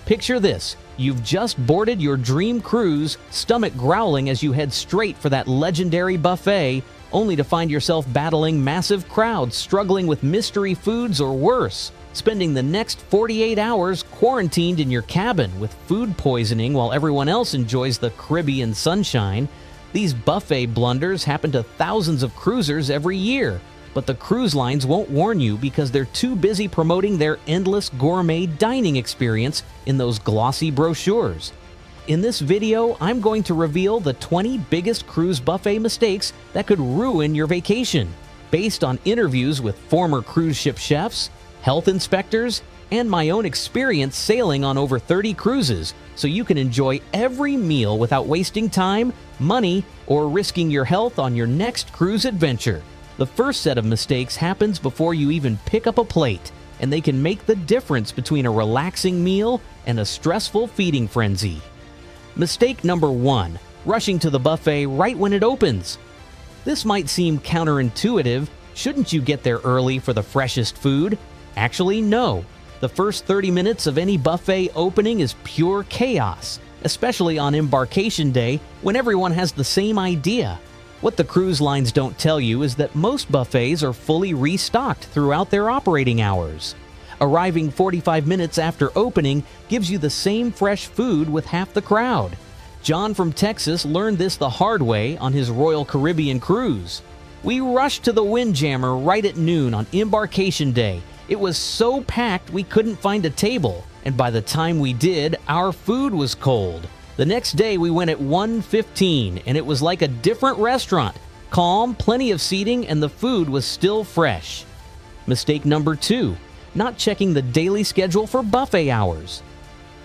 Picture this. You've just boarded your dream cruise, stomach growling as you head straight for that legendary buffet, only to find yourself battling massive crowds, struggling with mystery foods or worse, spending the next 48 hours quarantined in your cabin with food poisoning while everyone else enjoys the Caribbean sunshine. These buffet blunders happen to thousands of cruisers every year, but the cruise lines won't warn you because they're too busy promoting their endless gourmet dining experience in those glossy brochures. In this video, I'm going to reveal the 20 biggest cruise buffet mistakes that could ruin your vacation, based on interviews with former cruise ship chefs, health inspectors, and my own experience sailing on over 30 cruises, so you can enjoy every meal without wasting time, money, or risking your health on your next cruise adventure. The first set of mistakes happens before you even pick up a plate, and they can make the difference between a relaxing meal and a stressful feeding frenzy. Mistake number 1, rushing to the buffet right when it opens. This might seem counterintuitive. Shouldn't you get there early for the freshest food? Actually, no. The first 30 minutes of any buffet opening is pure chaos, especially on embarkation day when everyone has the same idea. What the cruise lines don't tell you is that most buffets are fully restocked throughout their operating hours. Arriving 45 minutes after opening gives you the same fresh food with half the crowd. John from Texas learned this the hard way on his Royal Caribbean cruise. We rushed to the Windjammer right at noon on embarkation day. It was so packed we couldn't find a table, and by the time we did, our food was cold. The next day we went at 1:15, and it was like a different restaurant. Calm, plenty of seating, and the food was still fresh. Mistake number 2, not checking the daily schedule for buffet hours.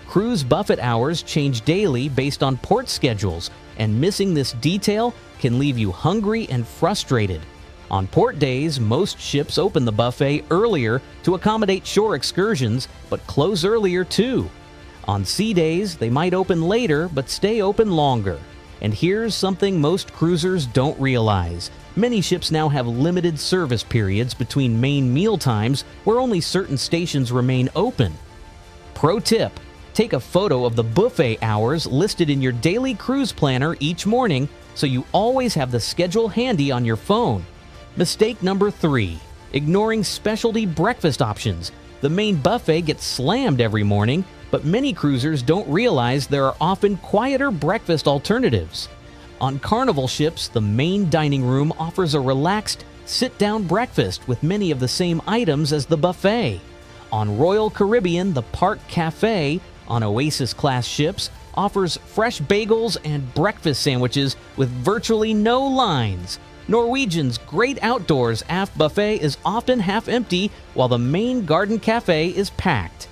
Cruise buffet hours change daily based on port schedules, and missing this detail can leave you hungry and frustrated. On port days, most ships open the buffet earlier to accommodate shore excursions, but close earlier too. On sea days, they might open later but stay open longer. And here's something most cruisers don't realize. Many ships now have limited service periods between main meal times where only certain stations remain open. Pro tip: take a photo of the buffet hours listed in your daily cruise planner each morning so you always have the schedule handy on your phone. Mistake number 3, ignoring specialty breakfast options. The main buffet gets slammed every morning, but many cruisers don't realize there are often quieter breakfast alternatives. On Carnival ships, the main dining room offers a relaxed, sit-down breakfast with many of the same items as the buffet. On Royal Caribbean, the Park Cafe on Oasis-class ships offers fresh bagels and breakfast sandwiches with virtually no lines. Norwegian's Great Outdoors aft buffet is often half empty, while the main garden cafe is packed.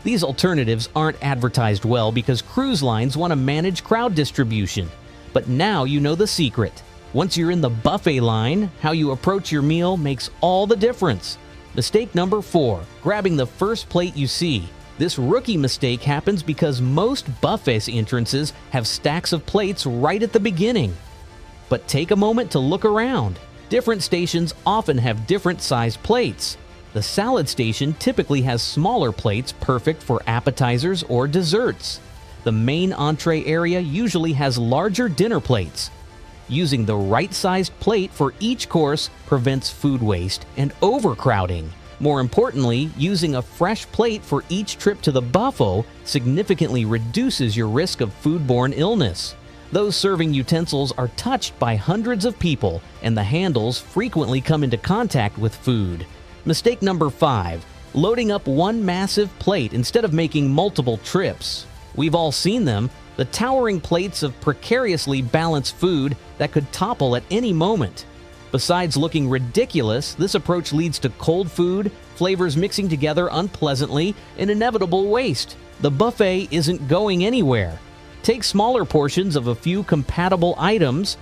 These alternatives aren't advertised well because cruise lines want to manage crowd distribution. But now you know the secret. Once you're in the buffet line, how you approach your meal makes all the difference. Mistake number 4, grabbing the first plate you see. This rookie mistake happens because most buffet entrances have stacks of plates right at the beginning. But take a moment to look around. Different stations often have different sized plates. The salad station typically has smaller plates perfect for appetizers or desserts. The main entree area usually has larger dinner plates. Using the right-sized plate for each course prevents food waste and overcrowding. More importantly, using a fresh plate for each trip to the buffet significantly reduces your risk of foodborne illness. Those serving utensils are touched by hundreds of people, and the handles frequently come into contact with food. Mistake number 5, loading up one massive plate instead of making multiple trips. We've all seen them, the towering plates of precariously balanced food that could topple at any moment. Besides looking ridiculous, this approach leads to cold food, flavors mixing together unpleasantly, and inevitable waste. The buffet isn't going anywhere. Take smaller portions of a few compatible items,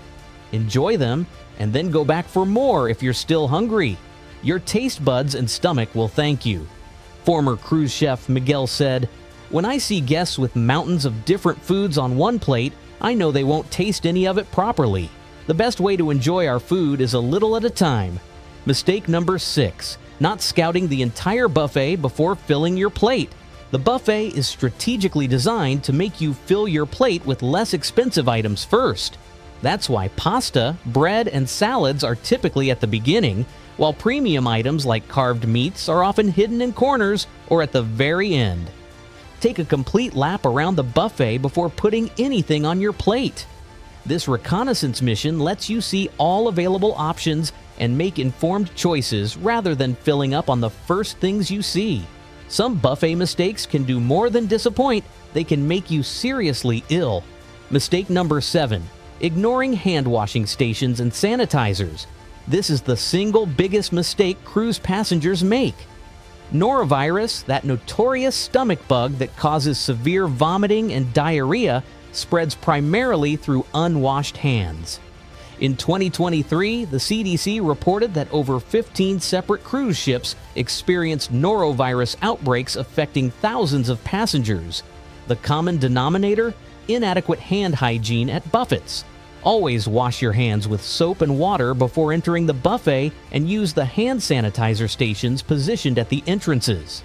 enjoy them, and then go back for more if you're still hungry. Your taste buds and stomach will thank you. Former cruise chef Miguel said, "When I see guests with mountains of different foods on one plate, I know they won't taste any of it properly. The best way to enjoy our food is a little at a time." Mistake number 6, not scouting the entire buffet before filling your plate. The buffet is strategically designed to make you fill your plate with less expensive items first. That's why pasta, bread, and salads are typically at the beginning, while premium items like carved meats are often hidden in corners or at the very end. Take a complete lap around the buffet before putting anything on your plate. This reconnaissance mission lets you see all available options and make informed choices rather than filling up on the first things you see. Some buffet mistakes can do more than disappoint, they can make you seriously ill. Mistake number 7. Ignoring hand washing stations and sanitizers. This is the single biggest mistake cruise passengers make. Norovirus, that notorious stomach bug that causes severe vomiting and diarrhea, spreads primarily through unwashed hands. In 2023, the CDC reported that over 15 separate cruise ships experienced norovirus outbreaks affecting thousands of passengers. The common denominator? Inadequate hand hygiene at buffets. Always wash your hands with soap and water before entering the buffet and use the hand sanitizer stations positioned at the entrances.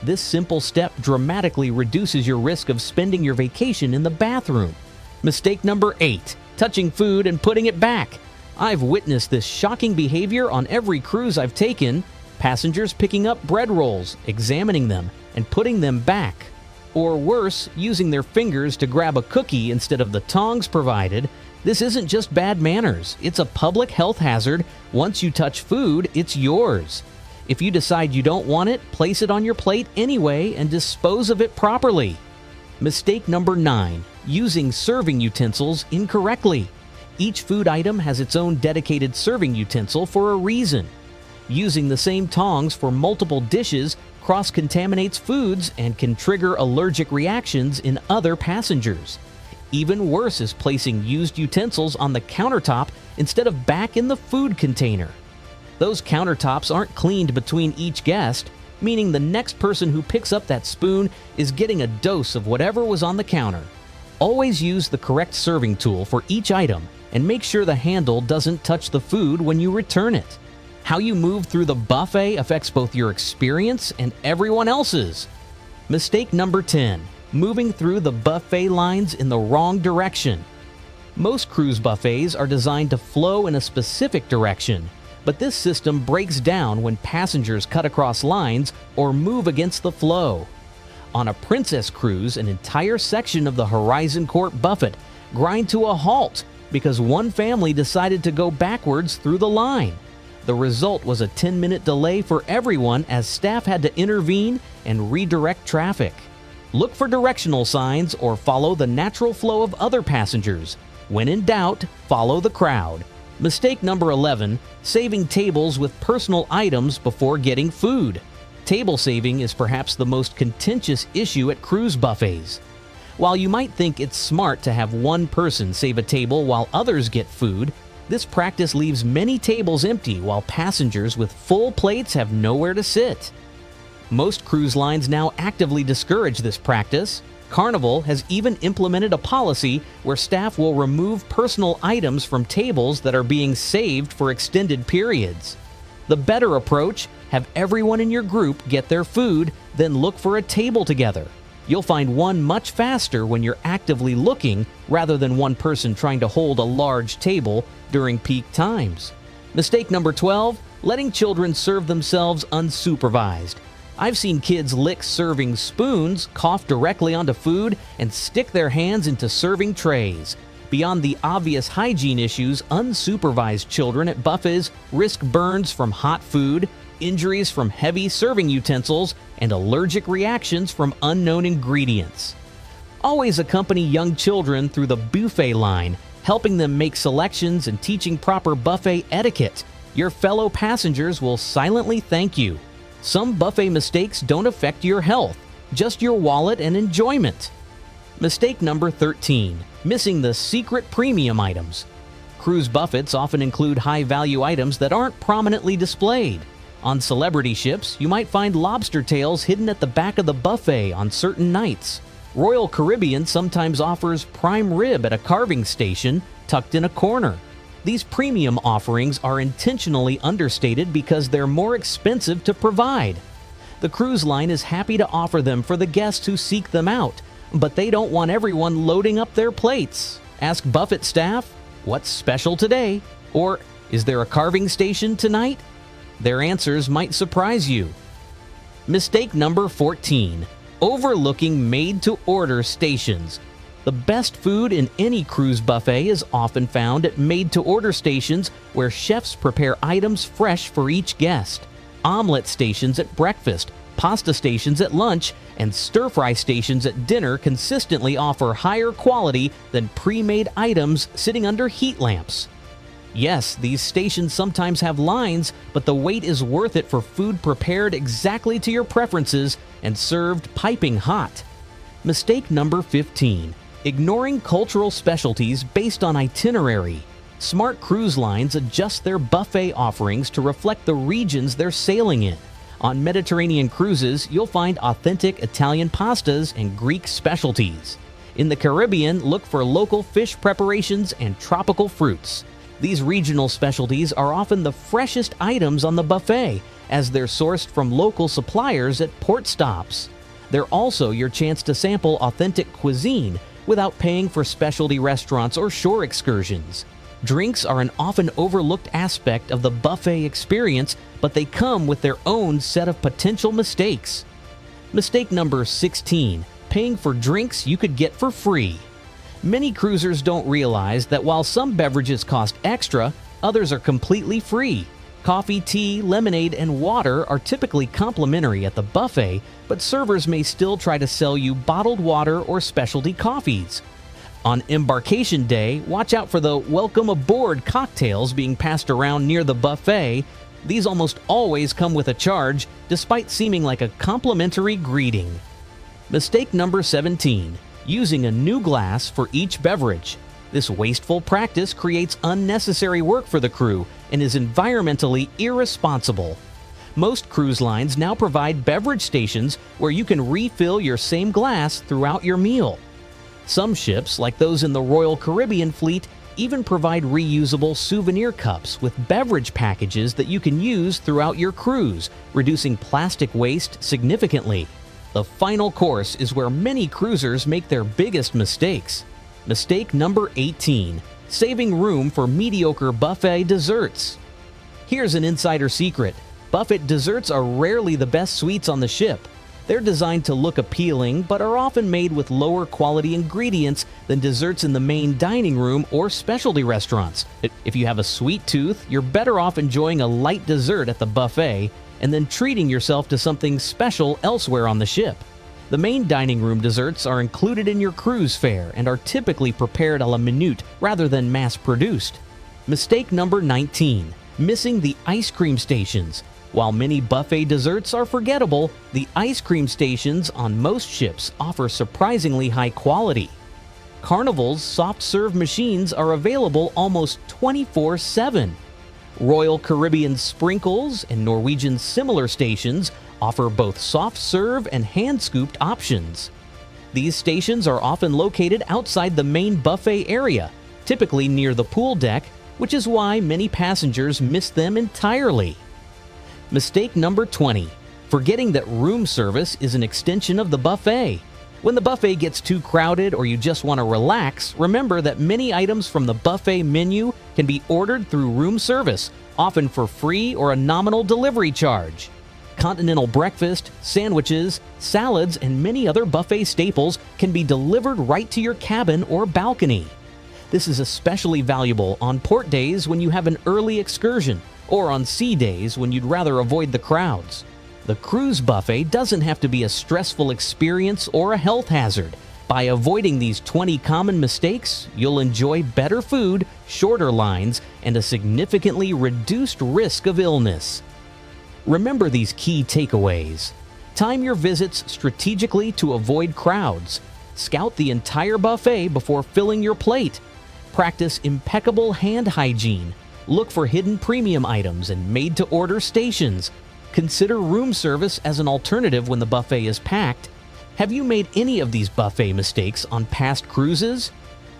This simple step dramatically reduces your risk of spending your vacation in the bathroom. Mistake number 8. Touching food and putting it back. I've witnessed this shocking behavior on every cruise I've taken. Passengers picking up bread rolls, examining them, and putting them back. Or worse, using their fingers to grab a cookie instead of the tongs provided. This isn't just bad manners, it's a public health hazard. Once you touch food, it's yours. If you decide you don't want it, place it on your plate anyway and dispose of it properly. Mistake number 9. Using serving utensils incorrectly. Each food item has its own dedicated serving utensil for a reason. Using the same tongs for multiple dishes cross-contaminates foods and can trigger allergic reactions in other passengers. Even worse is placing used utensils on the countertop instead of back in the food container. Those countertops aren't cleaned between each guest, meaning the next person who picks up that spoon is getting a dose of whatever was on the counter. Always use the correct serving tool for each item and make sure the handle doesn't touch the food when you return it. How you move through the buffet affects both your experience and everyone else's. Mistake number 10. Moving through the buffet lines in the wrong direction. Most cruise buffets are designed to flow in a specific direction, but this system breaks down when passengers cut across lines or move against the flow. On a Princess cruise, an entire section of the Horizon Court buffet grind to a halt because one family decided to go backwards through the line. The result was a 10-minute delay for everyone as staff had to intervene and redirect traffic. Look for directional signs or follow the natural flow of other passengers. When in doubt, follow the crowd. Mistake number 11. Saving tables with personal items before getting food. Table saving is perhaps the most contentious issue at cruise buffets. While you might think it's smart to have one person save a table while others get food, this practice leaves many tables empty while passengers with full plates have nowhere to sit. Most cruise lines now actively discourage this practice. Carnival has even implemented a policy where staff will remove personal items from tables that are being saved for extended periods. The better approach: have everyone in your group get their food, then look for a table together. You'll find one much faster when you're actively looking rather than one person trying to hold a large table during peak times. Mistake number 12. Letting children serve themselves unsupervised. I've seen kids lick serving spoons, cough directly onto food, and stick their hands into serving trays. Beyond the obvious hygiene issues, unsupervised children at buffets risk burns from hot food, injuries from heavy serving utensils, and allergic reactions from unknown ingredients. Always accompany young children through the buffet line, helping them make selections and teaching proper buffet etiquette. Your fellow passengers will silently thank you. Some buffet mistakes don't affect your health, just your wallet and enjoyment. Mistake number 13. Missing the secret premium items. Cruise buffets often include high-value items that aren't prominently displayed. On celebrity ships, you might find lobster tails hidden at the back of the buffet on certain nights. Royal Caribbean sometimes offers prime rib at a carving station tucked in a corner. These premium offerings are intentionally understated because they're more expensive to provide. The cruise line is happy to offer them for the guests who seek them out, but they don't want everyone loading up their plates. Ask Buffett staff, "What's special today?" Or, "Is there a carving station tonight?" Their answers might surprise you. Mistake number 14. Overlooking made-to-order stations. The best food in any cruise buffet is often found at made-to-order stations where chefs prepare items fresh for each guest. Omelet stations at breakfast, pasta stations at lunch, and stir-fry stations at dinner consistently offer higher quality than pre-made items sitting under heat lamps. Yes, these stations sometimes have lines, but the wait is worth it for food prepared exactly to your preferences and served piping hot. Mistake number 15. Ignoring cultural specialties based on itinerary. Smart cruise lines adjust their buffet offerings to reflect the regions they're sailing in. On Mediterranean cruises, you'll find authentic Italian pastas and Greek specialties. In the Caribbean, look for local fish preparations and tropical fruits. These regional specialties are often the freshest items on the buffet, as they're sourced from local suppliers at port stops. They're also your chance to sample authentic cuisine without paying for specialty restaurants or shore excursions. Drinks are an often overlooked aspect of the buffet experience, but they come with their own set of potential mistakes. Mistake number 16. Paying for drinks you could get for free. Many cruisers don't realize that while some beverages cost extra, others are completely free. Coffee, tea, lemonade, and water are typically complimentary at the buffet, but servers may still try to sell you bottled water or specialty coffees. On embarkation day, watch out for the welcome aboard cocktails being passed around near the buffet. These almost always come with a charge, despite seeming like a complimentary greeting. Mistake number 17. Using a new glass for each beverage. This wasteful practice creates unnecessary work for the crew and is environmentally irresponsible. Most cruise lines now provide beverage stations where you can refill your same glass throughout your meal. Some ships, like those in the Royal Caribbean fleet, even provide reusable souvenir cups with beverage packages that you can use throughout your cruise, reducing plastic waste significantly. The final course is where many cruisers make their biggest mistakes. Mistake number 18. Saving room for mediocre buffet desserts. Here's an insider secret. Buffet desserts are rarely the best sweets on the ship. They're designed to look appealing, but are often made with lower quality ingredients than desserts in the main dining room or specialty restaurants. If you have a sweet tooth, you're better off enjoying a light dessert at the buffet and then treating yourself to something special elsewhere on the ship. The main dining room desserts are included in your cruise fare and are typically prepared a la minute rather than mass-produced. Mistake number 19. Missing the ice cream stations. While many buffet desserts are forgettable, the ice cream stations on most ships offer surprisingly high quality. Carnival's soft-serve machines are available almost 24/7. Royal Caribbean Sprinkles and Norwegian's similar stations offer both soft-serve and hand-scooped options. These stations are often located outside the main buffet area, typically near the pool deck, which is why many passengers miss them entirely. Mistake number 20. Forgetting that room service is an extension of the buffet. When the buffet gets too crowded or you just want to relax, remember that many items from the buffet menu can be ordered through room service, often for free or a nominal delivery charge. Continental breakfast, sandwiches, salads, and many other buffet staples can be delivered right to your cabin or balcony. This is especially valuable on port days when you have an early excursion, or on sea days when you'd rather avoid the crowds. The cruise buffet doesn't have to be a stressful experience or a health hazard. By avoiding these 20 common mistakes, you'll enjoy better food, shorter lines, and a significantly reduced risk of illness. Remember these key takeaways. Time your visits strategically to avoid crowds. Scout the entire buffet before filling your plate. Practice impeccable hand hygiene. Look for hidden premium items and made-to-order stations. Consider room service as an alternative when the buffet is packed. Have you made any of these buffet mistakes on past cruises?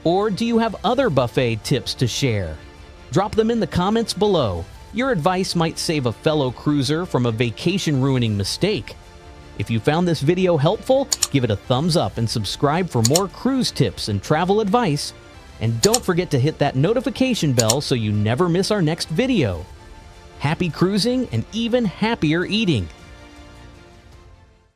Or do you have other buffet tips to share? Drop them in the comments below. Your advice might save a fellow cruiser from a vacation-ruining mistake. If you found this video helpful, give it a thumbs up and subscribe for more cruise tips and travel advice. And don't forget to hit that notification bell so you never miss our next video. Happy cruising and even happier eating!